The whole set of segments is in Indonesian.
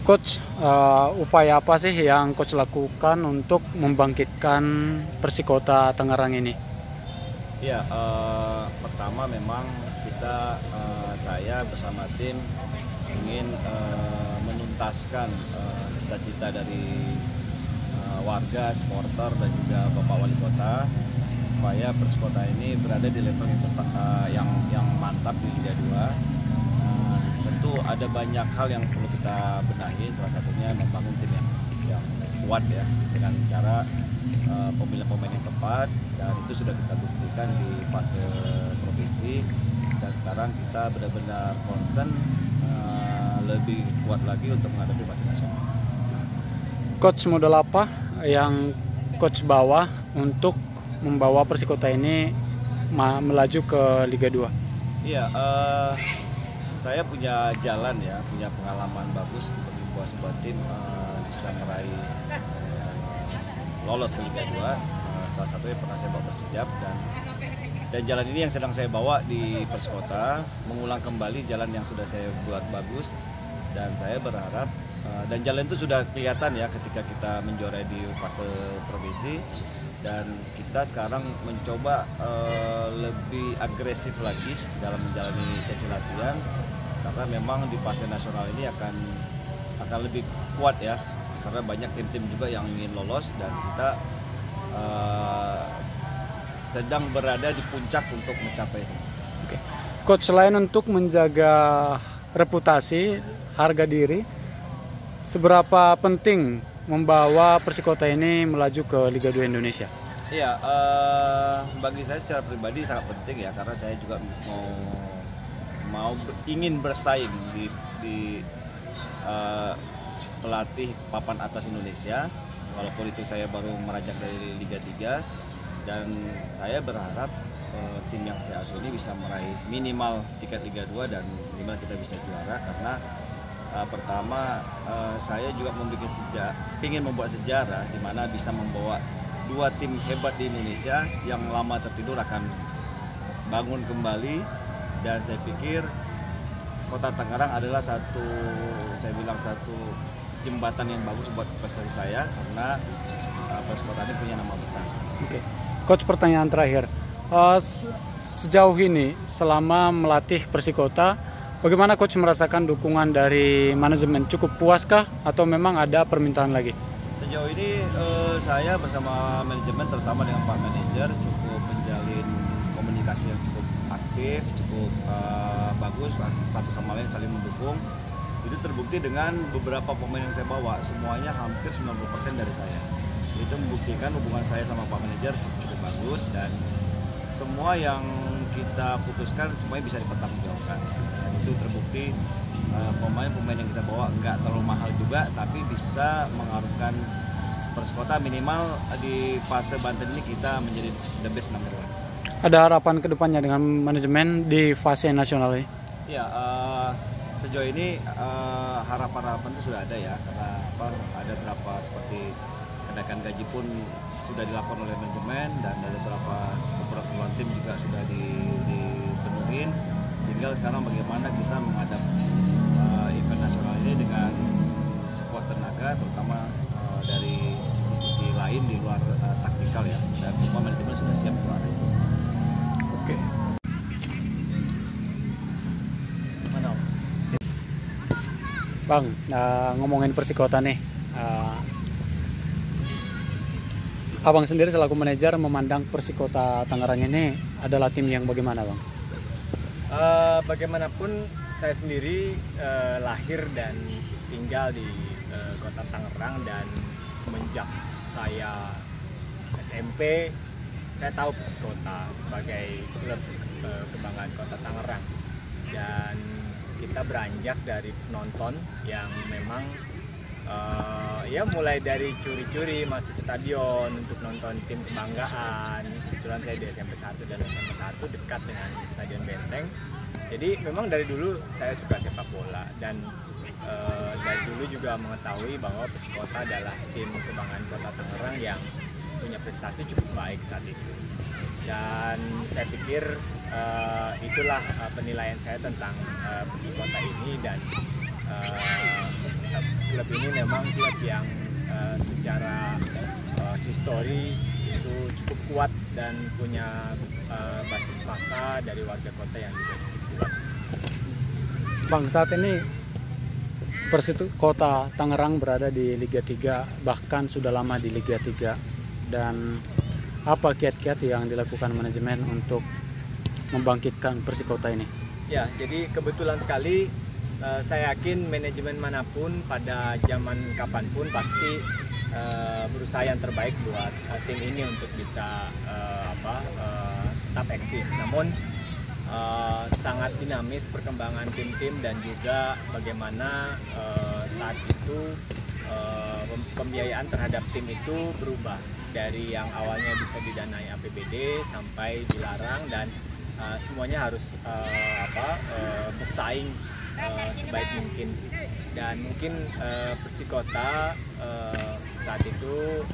Coach, upaya apa sih yang Coach lakukan untuk membangkitkan Persikota Tangerang ini? Ya, pertama memang kita, saya bersama tim ingin menuntaskan cita-cita dari warga, supporter dan juga Bapak Wali Kota supaya Persikota ini berada di level yang mantap di Liga 2. Tentu ada banyak hal yang perlu kita benahi, salah satunya membangun tim yang kuat ya dengan cara pemilihan pemain yang tepat, dan itu sudah kita buktikan di fase provinsi, dan sekarang kita benar-benar concern lebih kuat lagi untuk menghadapi fase nasional. Coach, modal apa yang Coach bawa untuk membawa Persikota ini melaju ke Liga 2? Iya, saya punya jalan ya, punya pengalaman bagus untuk membuat sebuah tim bisa meraih lolos ke Liga 2. Salah satunya pernah saya bawa Persijap, dan jalan ini yang sedang saya bawa di Persikota, mengulang kembali jalan yang sudah saya buat bagus, dan saya berharap dan jalan itu sudah kelihatan ya ketika kita menjuarai di fase provinsi, dan kita sekarang mencoba lebih agresif lagi dalam menjalani sesi latihan, karena memang di fase nasional ini akan lebih kuat ya, karena banyak tim-tim juga yang ingin lolos, dan kita sedang berada di puncak untuk mencapai itu. Oke. Coach, selain untuk menjaga reputasi, harga diri, seberapa penting membawa Persikota ini melaju ke Liga 2 Indonesia? Iya, bagi saya secara pribadi sangat penting ya, karena saya juga ingin bersaing di pelatih papan atas Indonesia, walaupun itu saya baru merajak dari Liga 3, dan saya berharap tim yang saya asuh ini bisa meraih minimal tiket Liga 2 dan minimal kita bisa juara, karena pertama saya juga ingin membuat sejarah di mana bisa membawa dua tim hebat di Indonesia yang lama tertidur akan bangun kembali, dan saya pikir Kota Tangerang adalah satu jembatan yang bagus buat prestasi saya, karena Persikota ini punya nama besar. Oke. Coach, pertanyaan terakhir, sejauh ini selama melatih Persikota, bagaimana Coach merasakan dukungan dari manajemen? Cukup puaskah atau memang ada permintaan lagi? Sejauh ini saya bersama manajemen, terutama dengan Pak Manajer, cukup menjalin komunikasi yang cukup aktif, cukup bagus, satu sama lain saling mendukung. Itu terbukti dengan beberapa pemain yang saya bawa, semuanya hampir 90% dari saya. Itu membuktikan hubungan saya sama Pak Manajer cukup bagus, dan semua yang kita putuskan semuanya bisa dipertanggungjawabkan. Dan itu terbukti pemain-pemain yang kita bawa nggak terlalu mahal juga, tapi bisa mengaruhkan Persikota minimal di fase Banten ini kita menjadi the best number one. Ada harapan kedepannya dengan manajemen di fase nasional ini? Ya, sejauh ini harapan-harapan itu sudah ada ya, karena ada berapa seperti kenaikan gaji pun sudah dilakukan oleh manajemen, dan ada beberapa tim juga sudah dipenuhin. Tinggal sekarang bagaimana kita menghadapi event nasional ini dengan sekuat tenaga, terutama dari sisi-sisi lain di luar taktikal ya, dan semua manajemen sudah siap untuk hal itu. Oke. Bang, ngomongin Persikota nih, Abang sendiri selaku manajer memandang Persikota Tangerang ini adalah tim yang bagaimana, Bang? Bagaimanapun saya sendiri lahir dan tinggal di Kota Tangerang, dan semenjak saya SMP saya tahu Persikota sebagai klub kebanggaan Kota Tangerang, dan kita beranjak dari penonton yang memang ya mulai dari curi-curi masuk stadion untuk nonton tim kebanggaan. Kebetulan saya di SMP 1 dan SMP 1 dekat dengan Stadion Benteng. Jadi memang dari dulu saya suka sepak bola, dan dari dulu juga mengetahui bahwa Persikota adalah tim kebanggaan Kota Tangerang yang punya prestasi cukup baik saat itu. Dan saya pikir itulah penilaian saya tentang Persikota ini, dan klub ini memang klub yang secara histori itu cukup kuat dan punya basis massa dari warga kota yang juga cukup kuat. Bang, saat ini Persikota Tangerang berada di Liga 3, bahkan sudah lama di Liga 3. Dan apa kiat-kiat yang dilakukan manajemen untuk membangkitkan Persikota ini? Ya, jadi kebetulan sekali saya yakin manajemen manapun pada zaman kapanpun pasti berusaha yang terbaik buat tim ini untuk bisa tetap eksis. Namun sangat dinamis perkembangan tim-tim dan juga bagaimana saat itu pembiayaan terhadap tim itu berubah dari yang awalnya bisa didanai APBD sampai dilarang dan semuanya harus bersaing sebaik mungkin. Dan mungkin Persikota saat itu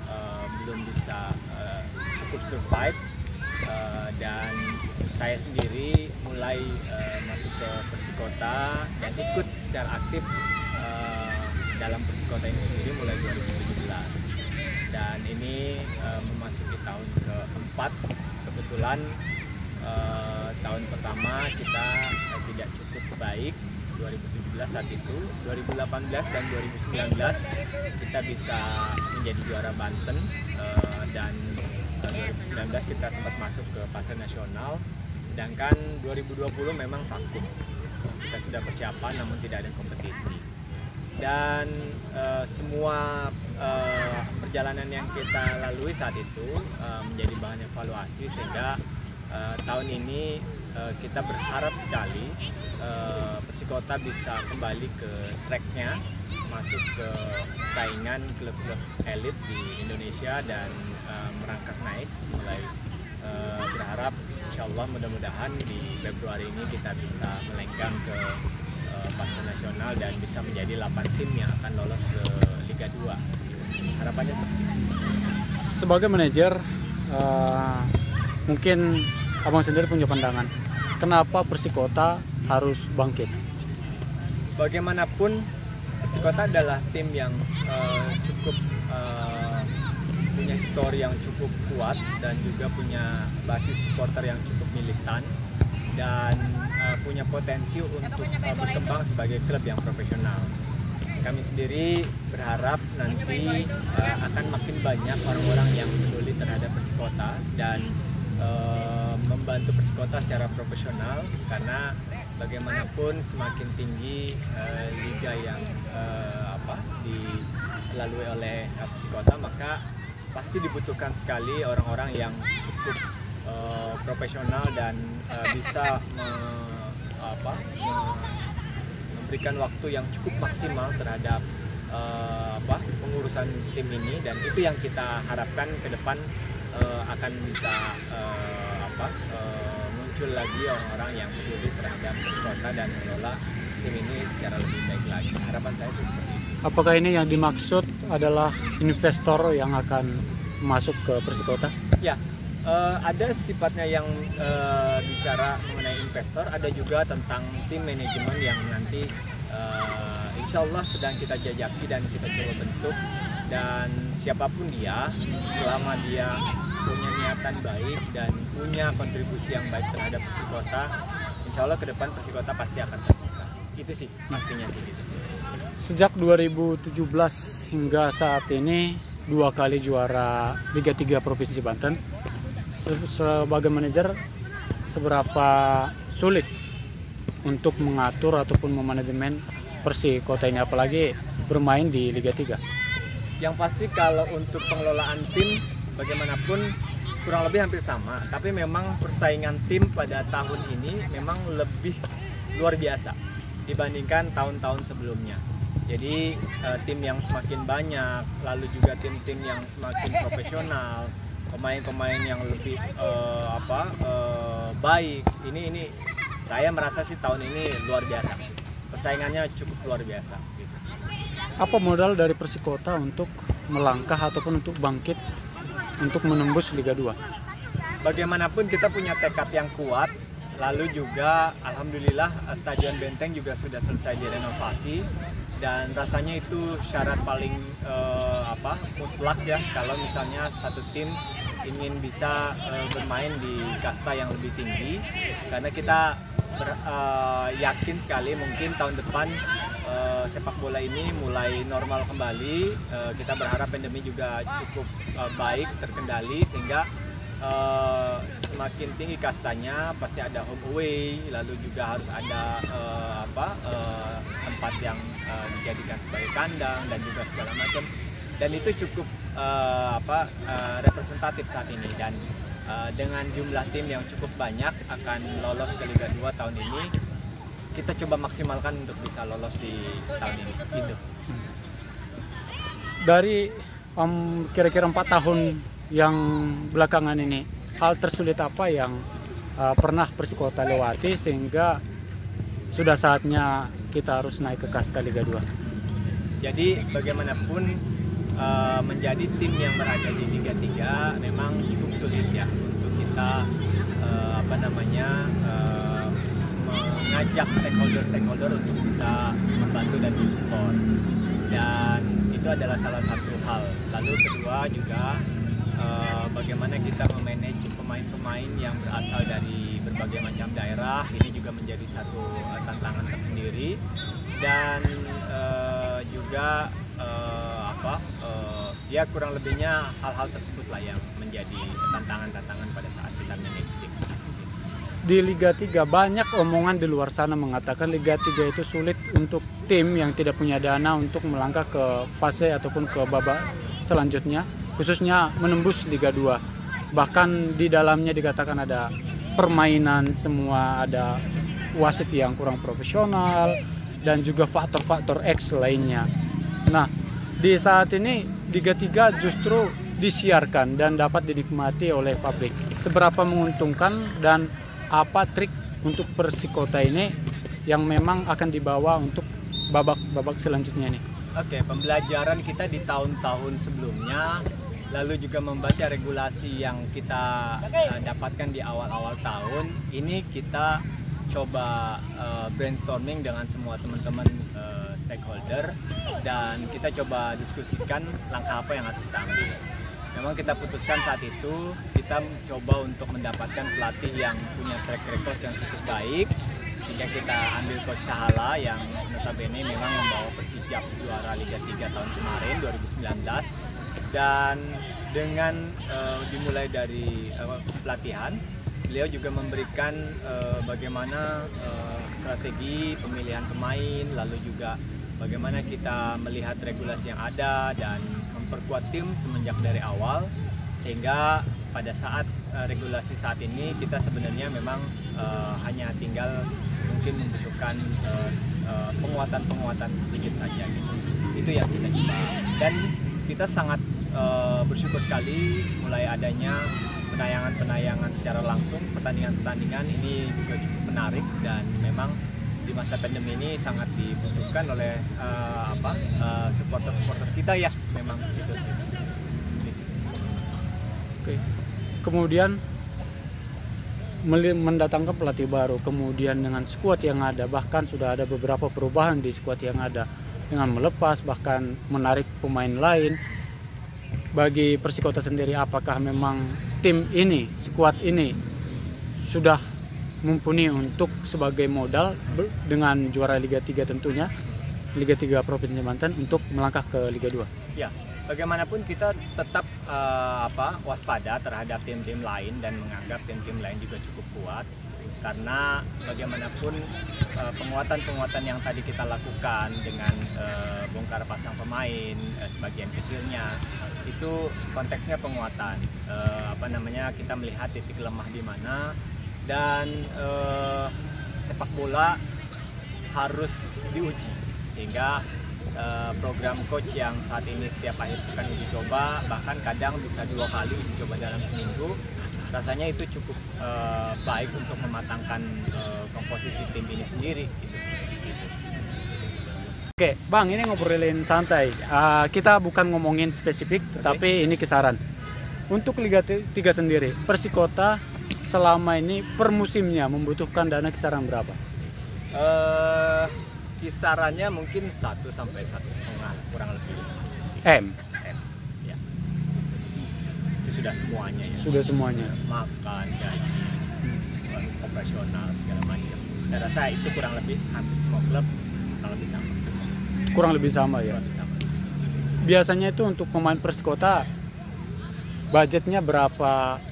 belum bisa cukup survive, dan saya sendiri mulai masuk ke Persikota dan ikut secara aktif dalam Persikota ini sendiri mulai 2017, dan ini memasuki tahun keempat. Kebetulan tahun pertama kita tidak cukup baik, 2017 saat itu. 2018 dan 2019 kita bisa menjadi juara Banten, dan 2019 kita sempat masuk ke fase nasional. Sedangkan 2020 memang vakum, kita sudah persiapan namun tidak ada kompetisi. Dan semua perjalanan yang kita lalui saat itu menjadi bahan evaluasi, sehingga tahun ini kita berharap sekali Persikota bisa kembali ke tracknya, masuk ke saingan klub-klub elit di Indonesia dan merangkak naik. Mulai berharap insya Allah mudah-mudahan di Februari ini kita bisa melenggang ke fase nasional dan bisa menjadi 8 tim yang akan lolos ke Liga 2. Harapannya seperti itu. Sebagai manajer, mungkin Abang sendiri punya pandangan, kenapa Persikota harus bangkit? Bagaimanapun Persikota adalah tim yang cukup punya histori yang cukup kuat dan juga punya basis supporter yang cukup militan dan punya potensi untuk berkembang sebagai klub yang profesional. Kami sendiri berharap nanti akan makin banyak orang-orang yang peduli terhadap Persikota dan membantu Persikota secara profesional, karena bagaimanapun semakin tinggi liga yang dilalui oleh Persikota, maka pasti dibutuhkan sekali orang-orang yang cukup profesional dan bisa memberikan waktu yang cukup maksimal terhadap pengurusan tim ini, dan itu yang kita harapkan ke depan akan bisa muncul lagi orang-orang yang peduli terhadap Persikota dan mengelola tim ini secara lebih baik lagi. Harapan saya sih seperti itu. Apakah ini yang dimaksud adalah investor yang akan masuk ke Persikota? Ya, ada sifatnya yang bicara mengenai investor, ada juga tentang tim manajemen yang nanti insya Allah sedang kita jajaki dan kita coba bentuk. Dan siapapun dia, selama dia punya niatan baik dan punya kontribusi yang baik terhadap Persikota, insya Allah ke depan Persikota pasti akan terbuka. Itu sih pastinya sih gitu. Sejak 2017 hingga saat ini 2 kali juara Liga 3 Provinsi Banten. Sebagai manajer, seberapa sulit untuk mengatur ataupun memanajemen Persikota ini, apalagi bermain di Liga 3? Yang pasti kalau untuk pengelolaan tim bagaimanapun kurang lebih hampir sama, tapi memang persaingan tim pada tahun ini memang lebih luar biasa dibandingkan tahun-tahun sebelumnya. Jadi tim yang semakin banyak, lalu juga tim-tim yang semakin profesional, pemain-pemain yang lebih baik. Ini saya merasa sih tahun ini luar biasa. Persaingannya cukup luar biasa gitu. Apa modal dari Persikota untuk melangkah ataupun untuk bangkit untuk menembus Liga 2? Bagaimanapun kita punya tekad yang kuat Lalu juga alhamdulillah Stadion Benteng juga sudah selesai direnovasi, dan rasanya itu syarat paling mutlak ya kalau misalnya satu tim ingin bisa bermain di kasta yang lebih tinggi, karena kita yakin sekali mungkin tahun depan sepak bola ini mulai normal kembali. Kita berharap pandemi juga cukup baik terkendali, sehingga semakin tinggi kastanya pasti ada home away, lalu juga harus ada tempat yang dijadikan sebagai kandang dan juga segala macam, dan itu cukup representatif saat ini. Dan dengan jumlah tim yang cukup banyak akan lolos ke Liga 2 tahun ini, kita coba maksimalkan untuk bisa lolos di tahun ini gitu. Dari kira-kira 4 tahun yang belakangan ini, hal tersulit apa yang pernah Persikota lewati sehingga sudah saatnya kita harus naik ke kasta Liga 2? Jadi bagaimanapun menjadi tim yang berada di Liga 3 memang cukup sulit ya untuk kita mengajak stakeholder untuk bisa membantu dan mensupport, dan itu adalah salah satu hal. Lalu kedua juga bagaimana kita memanage pemain-pemain yang berasal dari berbagai macam daerah, ini juga menjadi satu tantangan tersendiri. Dan juga ya kurang lebihnya hal-hal tersebut lah yang menjadi tantangan-tantangan pada saat kita manage tim. Di Liga 3 banyak omongan di luar sana mengatakan Liga 3 itu sulit untuk tim yang tidak punya dana untuk melangkah ke fase ataupun ke babak selanjutnya, khususnya menembus Liga 2. Bahkan di dalamnya dikatakan ada permainan semua, ada wasit yang kurang profesional, dan juga faktor-faktor X lainnya. Nah, di saat ini Liga 3 justru disiarkan dan dapat dinikmati oleh publik. Seberapa menguntungkan dan apa trik untuk Persikota ini yang memang akan dibawa untuk babak selanjutnya ini? Oke, pembelajaran kita di tahun-tahun sebelumnya, lalu juga membaca regulasi yang kita dapatkan di awal-awal tahun ini, kita coba brainstorming dengan semua teman-teman stakeholder, dan kita coba diskusikan langkah apa yang harus kita ambil. Memang kita putuskan saat itu kita coba untuk mendapatkan pelatih yang punya track record yang cukup baik, sehingga kita ambil Coach Sahala yang notabene memang membawa Persijap juara Liga 3 tahun kemarin 2019. Dan dengan dimulai dari pelatihan, beliau juga memberikan bagaimana strategi pemilihan pemain, lalu juga bagaimana kita melihat regulasi yang ada dan memperkuat tim semenjak dari awal, sehingga pada saat regulasi saat ini kita sebenarnya memang hanya tinggal mungkin membutuhkan penguatan-penguatan sedikit saja gitu. Itu yang kita coba, dan kita sangat bersyukur sekali mulai adanya penayangan-penayangan secara langsung, pertandingan-pertandingan ini juga cukup menarik, dan memang di masa pandemi ini sangat dibutuhkan oleh supporter-supporter kita ya, memang gitu sih. Oke. Kemudian mendatangkan pelatih baru, kemudian dengan skuad yang ada, bahkan sudah ada beberapa perubahan di skuad yang ada dengan melepas bahkan menarik pemain lain. Bagi Persikota sendiri, apakah memang tim ini, skuad ini sudah mumpuni untuk sebagai modal dengan juara Liga 3 tentunya, Liga 3 Provinsi Banten, untuk melangkah ke Liga 2? Ya, bagaimanapun kita tetap waspada terhadap tim-tim lain dan menganggap tim-tim lain juga cukup kuat, karena bagaimanapun penguatan-penguatan yang tadi kita lakukan dengan bongkar pasang pemain sebagian kecilnya itu konteksnya penguatan, kita melihat titik lemah di mana, dan sepak bola harus diuji, sehingga program coach yang saat ini setiap akhir pekan uji coba, bahkan kadang bisa 2 kali uji coba dalam seminggu, rasanya itu cukup baik untuk mematangkan komposisi tim ini sendiri gitu. Oke, Bang, ini ngobrolin santai. Kita bukan ngomongin spesifik, tetapi ini kisaran. Untuk Liga 3 sendiri, Persikota selama ini per musimnya membutuhkan dana kisaran berapa? Kisarannya mungkin 1 sampai 1,5 kurang lebih. M. Ya. Itu sudah semuanya ya. Sudah semuanya. Makan, gaji, operasional segala macam. Saya rasa itu kurang lebih hampir semua klub kurang lebih sama. Kurang lebih sama ya. Kurang lebih sama. Biasanya itu untuk pemain Persikota budgetnya berapa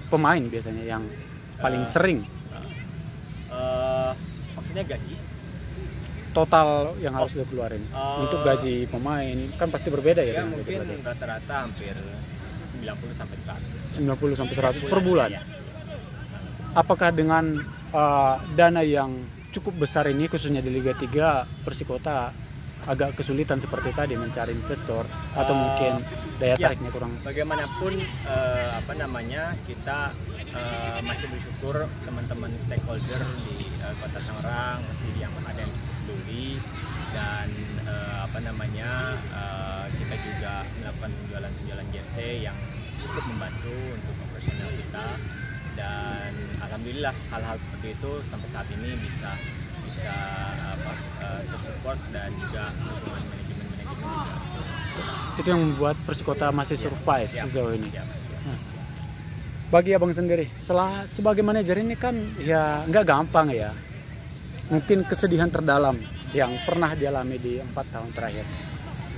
pemain biasanya yang paling sering? Maksudnya gaji? Total yang harus dikeluarin untuk gaji pemain kan pasti berbeda ya? Ya mungkin rata-rata hampir 90 sampai 100. 90 sampai 100 per bulan. Ya. Apakah dengan dana yang cukup besar ini khususnya di Liga 3 Persikota agak kesulitan seperti tadi mencari investor atau mungkin daya tariknya kurang? Bagaimanapun kita masih bersyukur teman-teman stakeholder di Kota Tangerang masih yang ada yang cukup peduli dan kita juga melakukan penjualan jersey yang cukup membantu untuk operasional kita, dan alhamdulillah hal-hal seperti itu sampai saat ini bisa tersupport dan juga dukungan manajemen juga. Itu yang membuat Persikota masih survive sejauh ini. Siap. Bagi abang sendiri, sebagai manajer ini kan ya nggak gampang ya. Mungkin kesedihan terdalam yang pernah dialami di 4 tahun terakhir.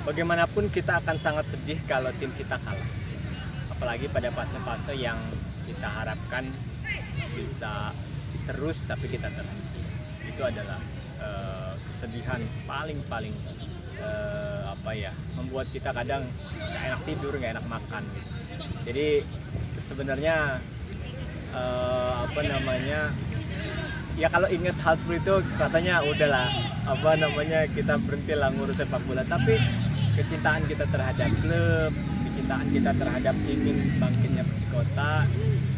Bagaimanapun kita akan sangat sedih kalau tim kita kalah. Apalagi pada fase-fase yang kita harapkan bisa terus tapi kita terhenti. Itu adalah kesedihan paling membuat kita kadang nggak enak tidur, nggak enak makan gitu. Jadi sebenarnya ya kalau ingat hal seperti itu rasanya udahlah kita berhenti lah ngurus sepak bola, tapi kecintaan kita terhadap klub, kecintaan kita terhadap ingin bangkitnya Persikota,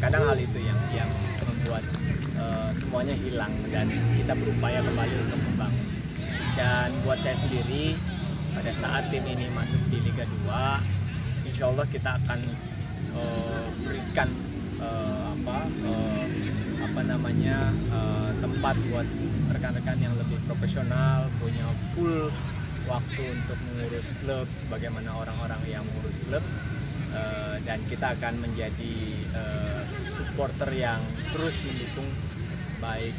kadang hal itu yang membuat semuanya hilang dan kita berupaya kembali untuk membangun. Dan buat saya sendiri, pada saat tim ini masuk di Liga 2, insya Allah kita akan berikan tempat buat rekan-rekan yang lebih profesional, punya full waktu untuk mengurus klub sebagaimana orang-orang yang mengurus klub, dan kita akan menjadi supporter yang terus mendukung baik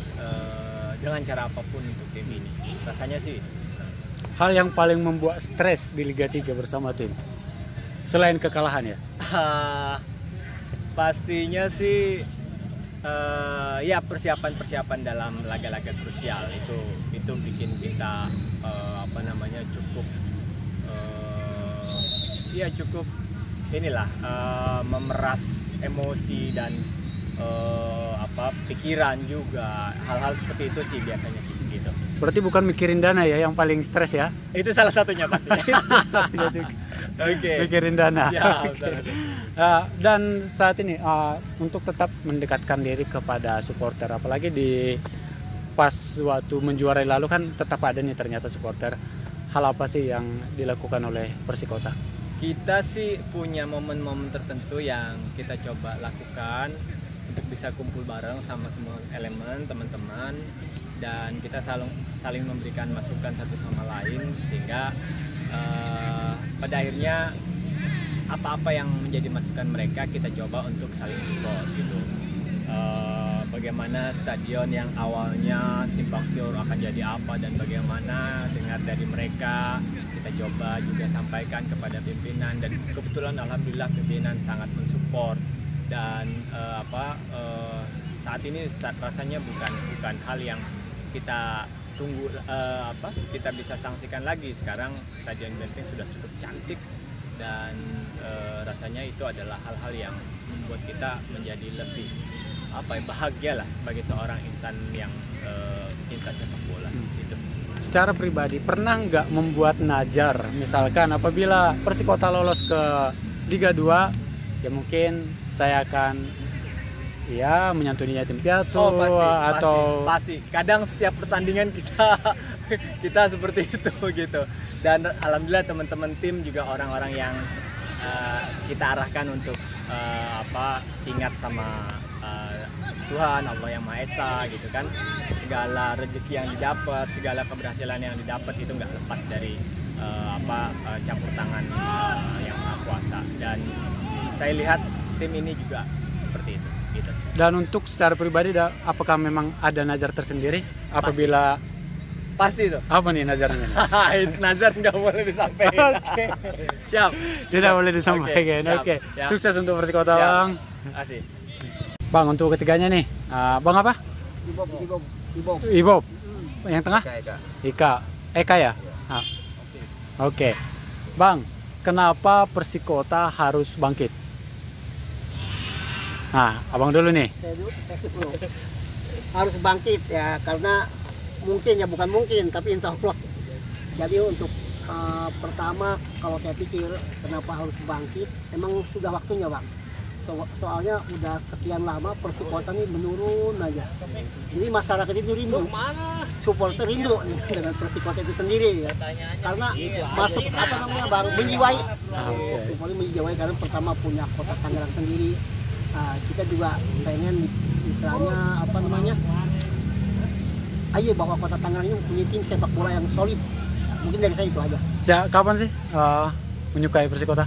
dengan cara apapun untuk tim ini. Rasanya sih hal yang paling membuat stres di Liga 3 bersama tim selain kekalahan ya? Pastinya sih ya persiapan dalam laga-laga krusial itu bikin kita cukup memeras emosi dan pikiran juga. Hal-hal seperti itu sih biasanya sih gitu. Berarti bukan mikirin dana ya yang paling stres ya? Itu salah satunya pasti. Satunya juga. Okay. Mikirin dana. Ya, dan saat ini untuk tetap mendekatkan diri kepada supporter, apalagi di pas waktu menjuarai lalu kan tetap ada nih ternyata supporter. Hal apa sih yang dilakukan oleh Persikota? Kita sih punya momen-momen tertentu yang kita coba lakukan untuk bisa kumpul bareng sama semua elemen teman-teman, dan kita saling memberikan masukan satu sama lain sehingga pada akhirnya apa-apa yang menjadi masukan mereka kita coba untuk saling support gitu. Bagaimana stadion yang awalnya simpang siur akan jadi apa dan bagaimana dengar dari mereka, kita coba juga sampaikan kepada pimpinan, dan kebetulan alhamdulillah pimpinan sangat mensupport. Dan saat ini rasanya bukan hal yang kita tunggu kita bisa sanksikan lagi. Sekarang Stadion Benteng sudah cukup cantik dan rasanya itu adalah hal-hal yang membuat kita menjadi lebih bahagia lah sebagai seorang insan yang cinta sepak bola gitu. Secara pribadi pernah nggak membuat najar, misalkan apabila Persikota lolos ke Liga 2 ya mungkin saya akan menyantuni yatim piatu pasti. Kadang setiap pertandingan kita seperti itu gitu. Dan alhamdulillah teman-teman tim juga orang-orang yang kita arahkan untuk ingat sama Tuhan, Allah yang Maha Esa gitu kan. Segala rezeki yang didapat, segala keberhasilan yang didapat itu nggak lepas dari campur tangan yang Maha Kuasa. Dan saya lihat tim ini juga seperti itu gitu. Dan untuk secara pribadi apakah memang ada nazar tersendiri apabila Pasti itu. apa nih nazarnya? Nazar nggak boleh disampaikan. Oke. Siap. Tidak boleh disampaikan. Siap. Oke. Ya. Sukses untuk Persikota, Siap. Bang. Asik. Bang, untuk ketiganya nih, Bang apa? Ibob. Ibob. Yang tengah? Eka. Eka ya? Ah. Oke. Bang, kenapa Persikota harus bangkit? Nah, abang dulu nih. Saya dulu harus bangkit ya, karena mungkin ya, bukan mungkin tapi insya Allah. Jadi untuk pertama, kalau saya pikir kenapa harus bangkit, emang sudah waktunya Bang. Soalnya udah sekian lama Persikota ini menurun aja. Jadi masyarakat itu rindu, supporter rindu dengan Persikota itu sendiri ya. Karena masuk Bang, menjiwai. Supporter menjiwai karena pertama punya kota Tangerang sendiri. Kita juga pengen istilahnya ayo bahwa kota Tangerang ini punya tim sepak bola yang solid. Mungkin dari saya itu aja. Sejak kapan sih menyukai Persikota?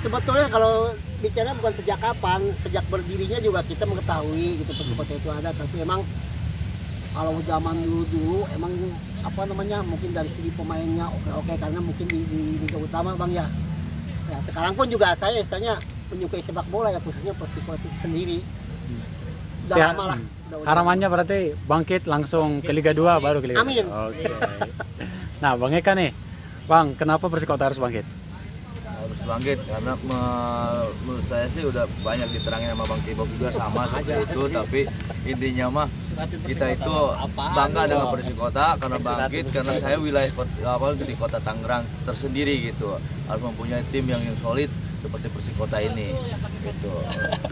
Sebetulnya kalau bicara bukan sejak kapan, sejak berdirinya juga kita mengetahui gitu Persikota itu ada, tapi emang kalau zaman dulu emang mungkin dari segi pemainnya oke karena mungkin di Liga Utama Bang ya. Ya sekarang pun juga saya istilahnya menyukai sepak bola ya, khususnya Persikota itu sendiri. Udah lama lah. Harapannya berarti bangkit langsung ke Liga 2 baru ke Liga 2. Amin. Oke. Nah, Bang Eka nih. Bang, kenapa Persikota harus bangkit? Harus bangkit karena menurut saya sih udah banyak diterangin sama Bang Ibob juga sama seperti itu, tapi intinya mah kita itu bangga dengan Persikota karena bangkit karena saya wilayah di kota Tangerang tersendiri gitu, harus mempunyai tim yang solid seperti Persikota ini gitu.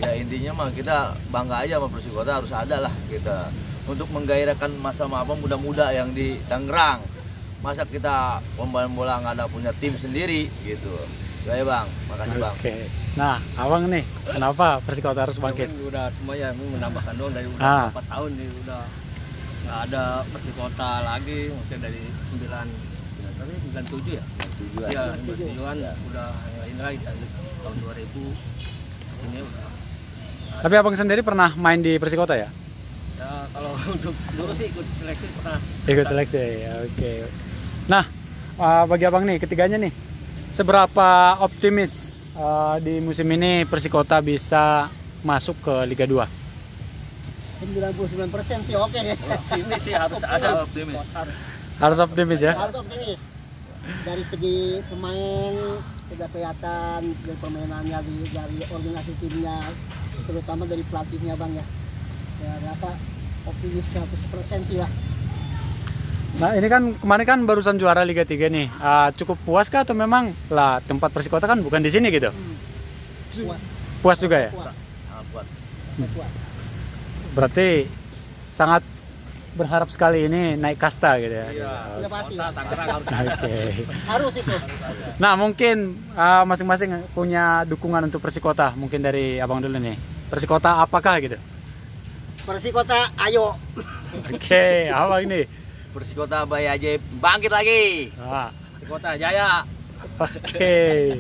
Ya intinya mah kita bangga aja sama Persikota, harus ada lah kita untuk menggairahkan masa-masa muda-muda yang di Tangerang. Masa kita pemain bola nggak ada punya tim sendiri gitu. Ya Bang, makasih Bang. Oke. Nah, abang nih, kenapa Persikota harus bangkit? Udah semuanya menambahkan doang dari udah 4 tahun nih udah nggak ada Persikota lagi, maksudnya dari 97 ya? 97-an udah ini lagi dari tahun 2000 sini udah. Tapi abang sendiri pernah main di Persikota ya? Ya kalau untuk dulu sih ikut seleksi pernah. Ikut seleksi, oke. Nah, bagi abang nih, ketiganya nih, seberapa optimis di musim ini Persikota bisa masuk ke Liga 2? 99% sih oke deh. Optimis sih harus ada optimis. Harus optimis ya? Harus optimis. Dari segi pemain sudah kelihatan, dari permainannya, dari organisasi timnya, terutama dari pelatihnya Bang ya. Ya rasa optimis 100% sih lah. Nah ini kan kemarin kan barusan juara Liga 3 nih, cukup puas kah atau memang lah tempat Persikota kan bukan di sini gitu? Puas. Puas juga ya? Puas. Puas. Berarti sangat berharap sekali ini naik kasta gitu ya? Iya, udah pasti. Kota Tangerang harus. Oke. Harus itu. Nah mungkin masing-masing punya dukungan untuk Persikota, mungkin dari abang dulu nih. Persikota apakah gitu? Persikota ayo. Oke, abang ini. Persikota Bayi Ajaib bangkit lagi. Ah. Persikota Jaya. Oke.